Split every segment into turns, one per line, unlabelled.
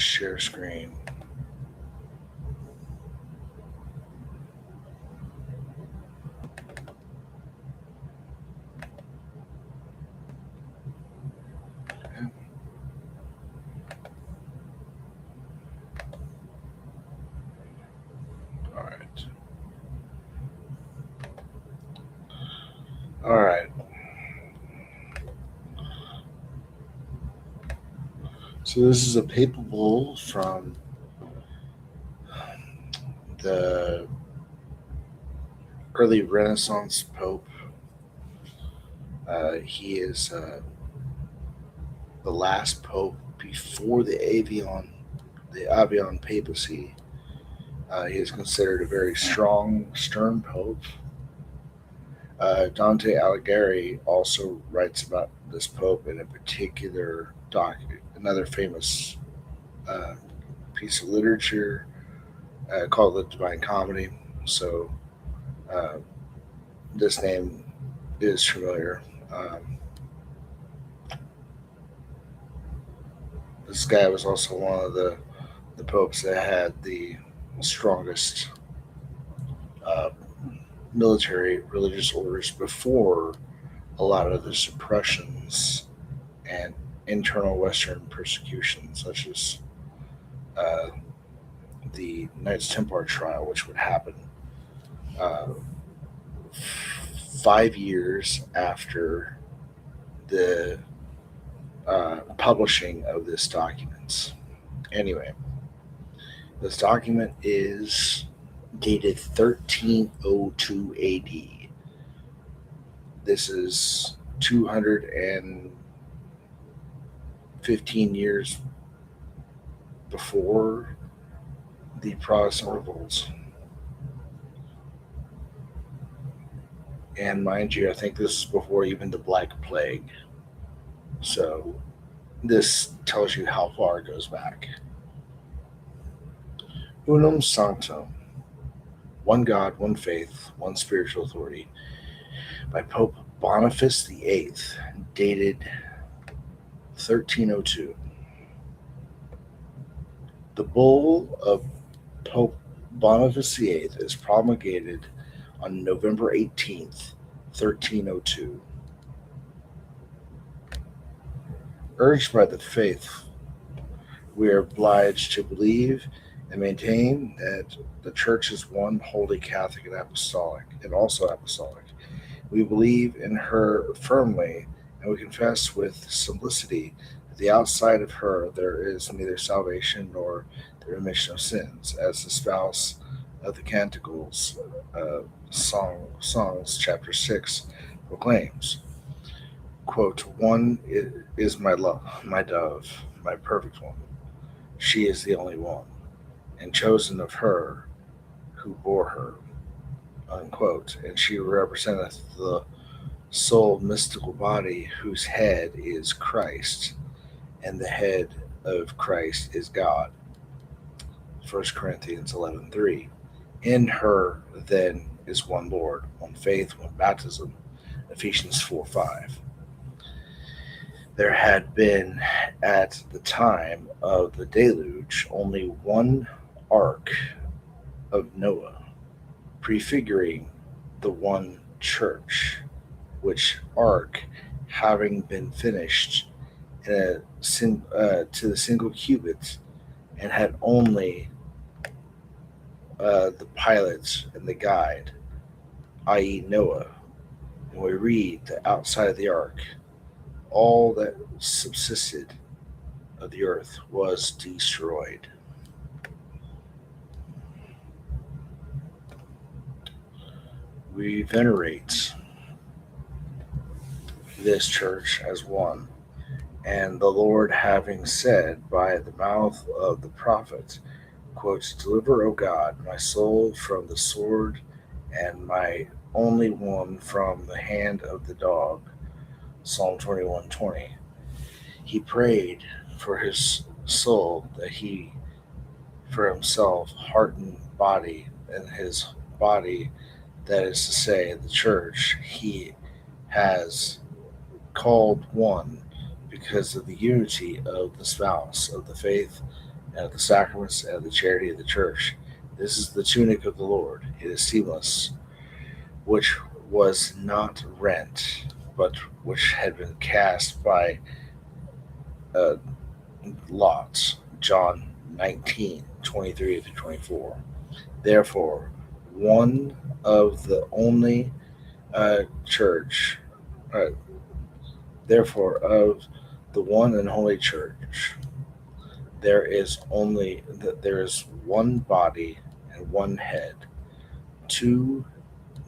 share screen. All right. All right. So this is a papal bull from the early Renaissance Pope. He is the last pope before the Avignon Papacy. He is considered a very strong, stern pope. Dante Alighieri also writes about this pope in a particular document, another famous uh, piece of literature called the Divine Comedy. So uh, this name is familiar. This guy was also one of the popes that had the strongest uh, military religious orders before a lot of the suppressions and internal Western persecution, such as uh, the Knights Templar trial, which would happen uh, 5 years after the publishing of this document. Anyway, this document is dated 1302 AD. This is 215 years before the Protestant revolts. And mind you, I think this is before even the Black Plague. So this tells you how far it goes back. Unum Sanctum, one God, one faith, one spiritual authority, by Pope Boniface VIII, dated 1302. The bull of Pope Boniface VIII is promulgated on November 18th, 1302. Urged by the faith, we are obliged to believe and maintain that the Church is one, holy, Catholic, and apostolic, and also apostolic. We believe in her firmly, and we confess with simplicity that the outside of her there is neither salvation nor the remission of sins, as the spouse of the Canticles, Songs, chapter 6, proclaims. Quote, one is my love, my dove, my perfect one. She is the only one, and chosen of her who bore her. Unquote. And she representeth the sole mystical body whose head is Christ, and the head of Christ is God. 1 Corinthians 11:3. In her, then, is one Lord, one faith, one baptism. Ephesians 4:5. There had been, at the time of the deluge, only one ark of Noah, prefiguring the one church, which ark, having been finished to the single cubit, and had only the pilot and the guide, i.e., Noah. And we read that outside of the ark, all that subsisted of the earth was destroyed. We venerate this church as one, and the Lord having said by the mouth of the prophet, quote, deliver, O God, my soul from the sword, and my only one from the hand of the dog. Psalm 21:20. He prayed for his soul that he for himself heart and body, and his body, that is to say, the church, he has called one because of the unity of the spouse of the faith and of the sacraments, and of the charity of the church. This is the tunic of the Lord. It is seamless, which was not rent, but which had been cast by uh, lots. John 19:23 to 24. Therefore, one of the only church, uh, therefore, of the one and holy church, there is one body and one head, two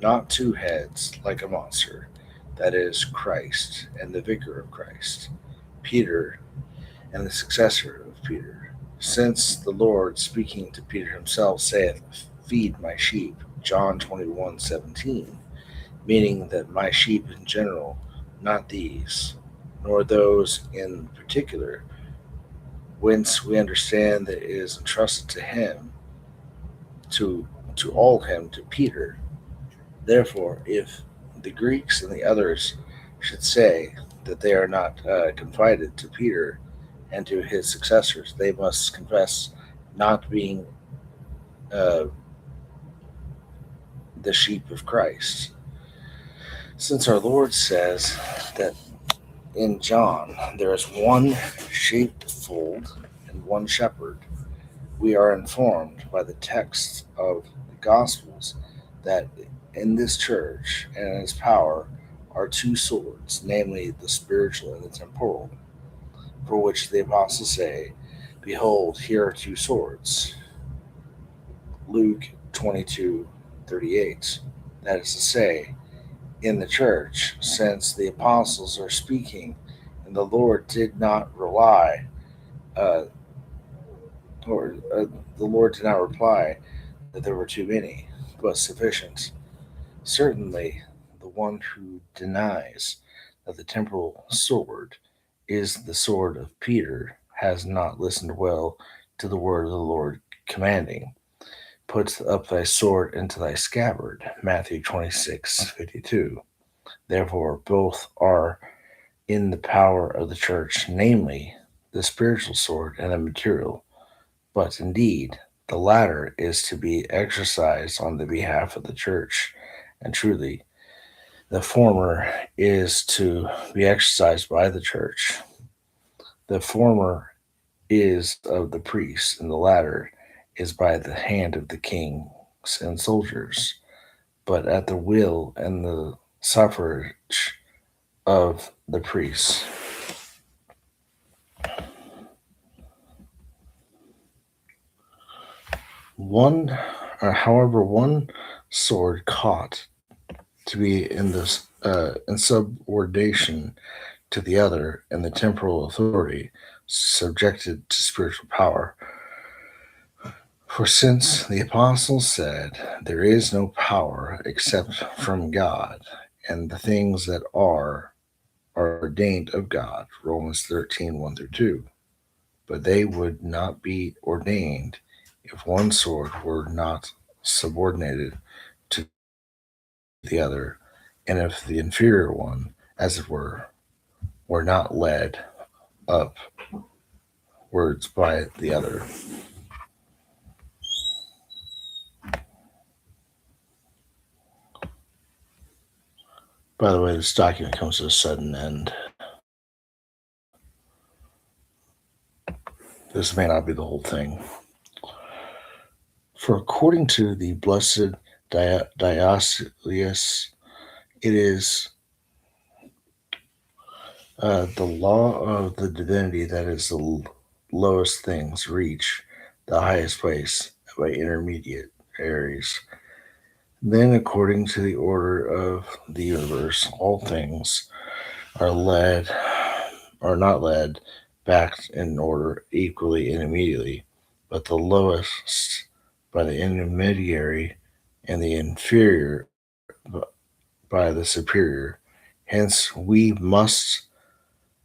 not two heads like a monster, that is Christ and the vicar of Christ, Peter and the successor of Peter. Since the Lord, speaking to Peter himself, saith, Feed my sheep, John 21:17, meaning that my sheep in general, not these, nor those in particular, whence we understand that it is entrusted to him, to to Peter. Therefore, if the Greeks and the others should say that they are not confided to Peter and to his successors, they must confess not being uh, the sheep of Christ. Since our Lord says that in John there is one sheepfold and one shepherd, we are informed by the text of the Gospels that in this church and in its power are two swords, namely the spiritual and the temporal, for which the apostles say, Behold, here are two swords. Luke 22:38. That is to say, in the church, since the apostles are speaking, and the Lord did not rely, uh, or the Lord did not reply that there were too many, but sufficient. Certainly, the one who denies that the temporal sword is the sword of Peter has not listened well to the word of the Lord commanding, Put up thy sword into thy scabbard, Matthew 26:52. Therefore, both are in the power of the church, namely, the spiritual sword and the material. But indeed, the latter is to be exercised on the behalf of the church, and truly, the former is to be exercised by the church. The former is of the priests, and the latter is by the hand of the kings and soldiers, but at the will and the suffrage of the priests. One, however, one sword caught to be in this in subordination to the other, and the temporal authority subjected to spiritual power. For since the apostles said, There is no power except from God, and the things that are ordained of God, Romans 13:1-2. But they would not be ordained if one sword were not subordinated to the other, and if the inferior one, as it were not led upwards by the other. By the way, this document comes to a sudden end. This may not be the whole thing. For according to the Blessed Diocesius, it is the law of the divinity that is the lowest things reach the highest place by intermediaries. Then, according to the order of the universe, all things are not led back in order equally and immediately, but the lowest by the intermediary and the inferior by the superior. Hence, we must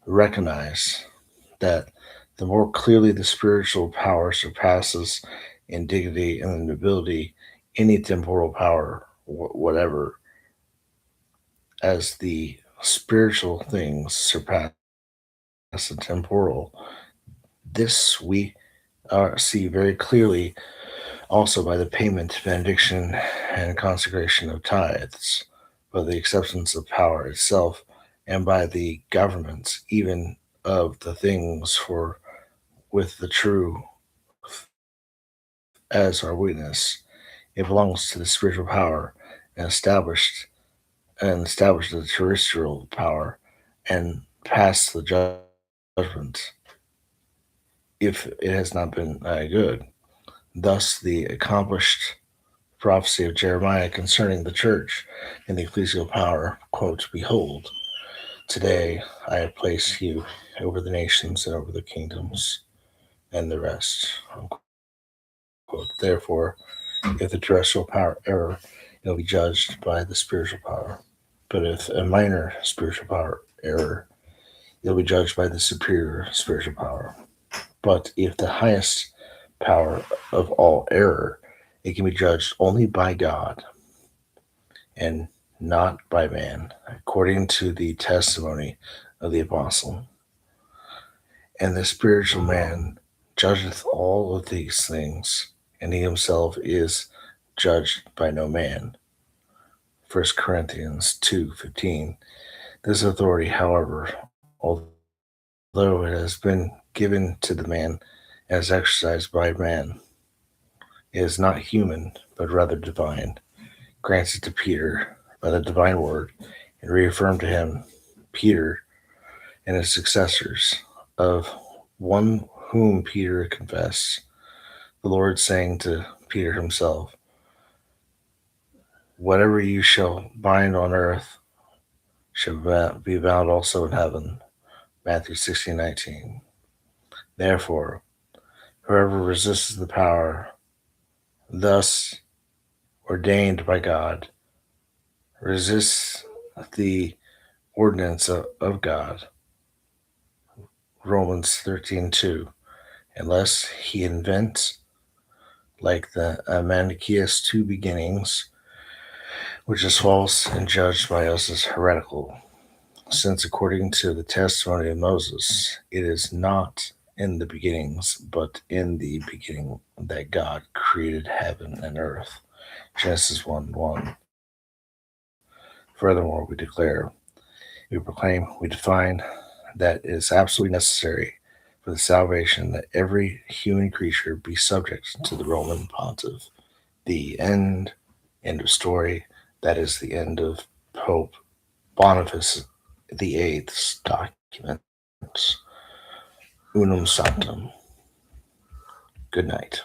recognize that the more clearly the spiritual power surpasses in dignity and in nobility any temporal power whatever, as the spiritual things surpass the temporal. This we see very clearly also by the payment, benediction, and consecration of tithes, by the acceptance of power itself, and by the government even of the things, for with the true as our witness, it belongs to the spiritual power and established the terrestrial power and passed the judgment if it has not been good. Thus, the accomplished prophecy of Jeremiah concerning the church and the ecclesial power, quote, "Behold, today I have placed you over the nations and over the kingdoms and the rest." Unquote. Therefore, if the terrestrial power err, it will be judged by the spiritual power. But if a minor spiritual power error, it will be judged by the superior spiritual power. But if the highest power of all error, it can be judged only by God and not by man, according to the testimony of the apostle. And the spiritual man judgeth all of these things, and he himself is judged by no man. 1 Corinthians 2:15. This authority, however, although it has been given to the man as exercised by man, is not human, but rather divine, granted to Peter by the divine word, and reaffirmed to him, Peter, and his successors, of one whom Peter confessed, the Lord saying to Peter himself, "Whatever you shall bind on earth shall be bound also in heaven." Matthew 16:19. Therefore, whoever resists the power thus ordained by God resists the ordinance of God. Romans 13:2. Unless he invents, like the Manichaeist, two beginnings, which is false and judged by us as heretical, since according to the testimony of Moses, it is not in the beginnings, but in the beginning that God created heaven and earth. Genesis 1:1. Furthermore, we declare, we proclaim, we define that it is absolutely necessary for the salvation that every human creature be subject to the Roman pontiff. The end of story. That is the end of Pope Boniface VIII's documents. Unum Sanctam. Good night.